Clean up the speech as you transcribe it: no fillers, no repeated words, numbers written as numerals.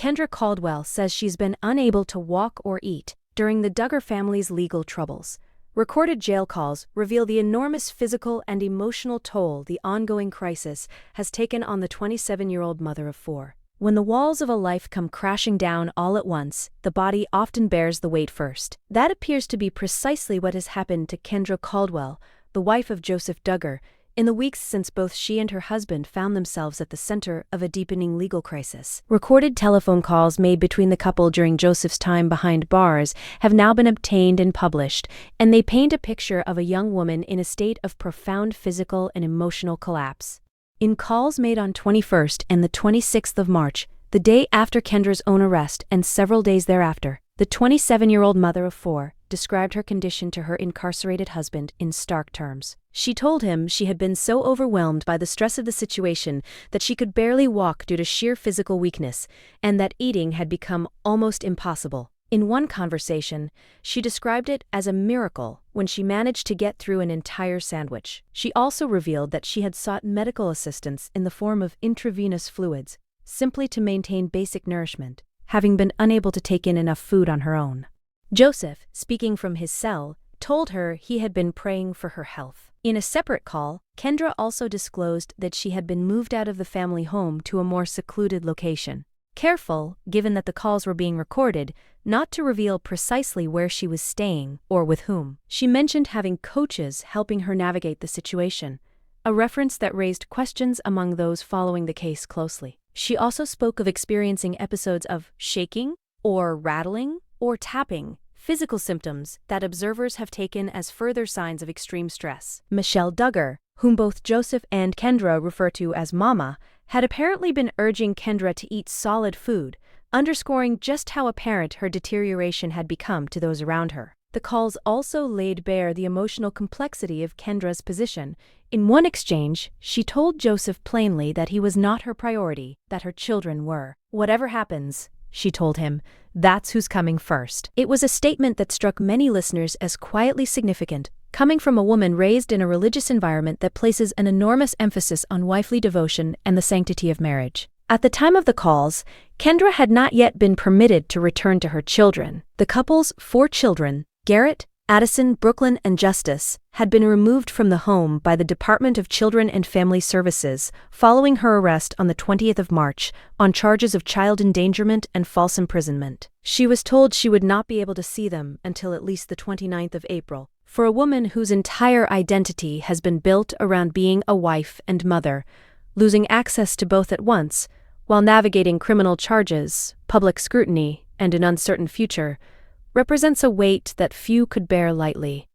Kendra Caldwell says she's been unable to walk or eat during the Duggar family's legal troubles. Recorded jail calls reveal the enormous physical and emotional toll the ongoing crisis has taken on the 27-year-old mother of four. When the walls of a life come crashing down all at once, the body often bears the weight first. That appears to be precisely what has happened to Kendra Caldwell, the wife of Joseph Duggar, in the weeks since both she and her husband found themselves at the center of a deepening legal crisis. Recorded telephone calls made between the couple during Joseph's time behind bars have now been obtained and published, and they paint a picture of a young woman in a state of profound physical and emotional collapse. In calls made on 21st and the 26th of March, the day after Kendra's own arrest and several days thereafter, the 27-year-old mother of four described her condition to her incarcerated husband in stark terms. She told him she had been so overwhelmed by the stress of the situation that she could barely walk due to sheer physical weakness, and that eating had become almost impossible. In one conversation, she described it as a miracle when she managed to get through an entire sandwich. She also revealed that she had sought medical assistance in the form of intravenous fluids, simply to maintain basic nourishment, having been unable to take in enough food on her own. Joseph, speaking from his cell, told her he had been praying for her health. In a separate call, Kendra also disclosed that she had been moved out of the family home to a more secluded location. Careful, given that the calls were being recorded, not to reveal precisely where she was staying or with whom. She mentioned having coaches helping her navigate the situation, a reference that raised questions among those following the case closely. She also spoke of experiencing episodes of shaking, or rattling, or tapping, physical symptoms that observers have taken as further signs of extreme stress. Michelle Duggar, whom both Joseph and Kendra refer to as Mama, had apparently been urging Kendra to eat solid food, underscoring just how apparent her deterioration had become to those around her. The calls also laid bare the emotional complexity of Kendra's position. In one exchange, she told Joseph plainly that he was not her priority, that her children were. "Whatever happens," she told him, "that's who's coming first." It was a statement that struck many listeners as quietly significant, coming from a woman raised in a religious environment that places an enormous emphasis on wifely devotion and the sanctity of marriage. At the time of the calls, Kendra had not yet been permitted to return to her children. The couple's four children, Garrett, Addison, Brooklyn, and Justice, had been removed from the home by the Department of Children and Family Services following her arrest on the 20th of March on charges of child endangerment and false imprisonment. She was told she would not be able to see them until at least the 29th of April. For a woman whose entire identity has been built around being a wife and mother, losing access to both at once, while navigating criminal charges, public scrutiny, and an uncertain future, represents a weight that few could bear lightly.